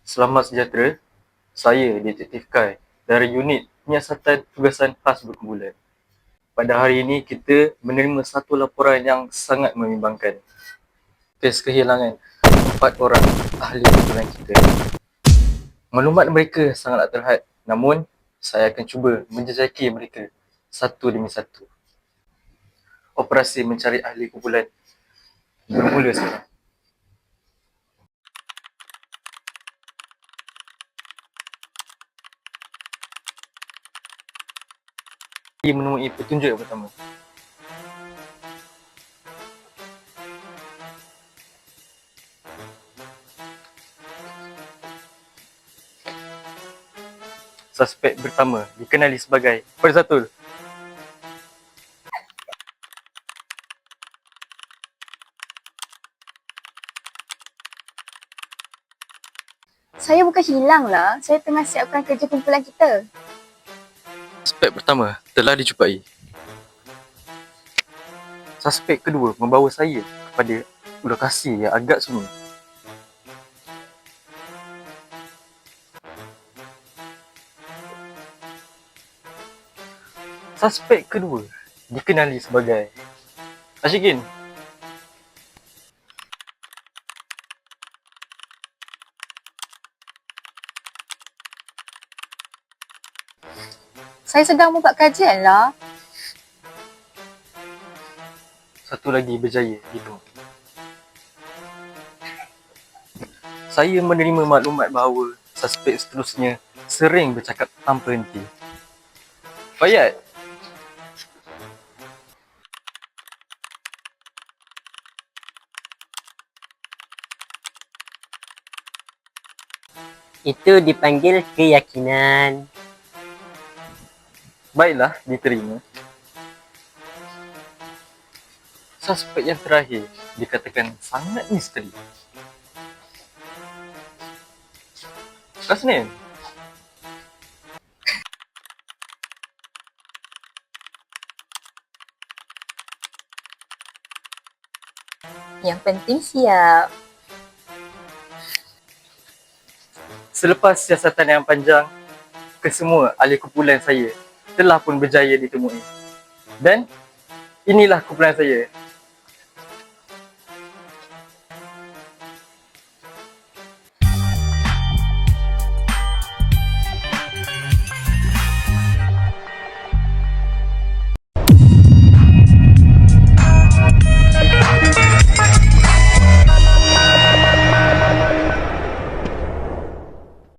Selamat sejahtera, saya Detektif Kai dari unit Penyiasatan Tugasan Khas Berkumpulan. Pada hari ini kita menerima satu laporan yang sangat membimbangkan. Kes kehilangan 4 orang ahli kumpulan kita. Maklumat mereka sangatlah terhad, namun saya akan cuba menjejaki mereka satu demi satu. Operasi mencari ahli kumpulan bermula sekarang. Ia menemui petunjuk yang pertama. Suspek pertama dikenali sebagai Farzatul. Saya bukan hilang lah. Saya tengah siapkan kerja kumpulan kita. Suspek pertama telah dijumpai. Suspek kedua membawa saya kepada lokasi yang agak sunyi. Suspek kedua dikenali sebagai Ashikin. Saya sedang membuat kajian lah. Satu lagi berjaya ditemui. Saya menerima maklumat bahawa suspek seterusnya sering bercakap tanpa henti. Fayat. Itu dipanggil keyakinan. Baiklah, diterima. Suspek yang terakhir dikatakan sangat misteri. Kasnin. Yang penting siap. Selepas siasatan yang panjang, kesemua ahli kumpulan saya telah pun berjaya ditemui. Dan inilah kumpulan saya.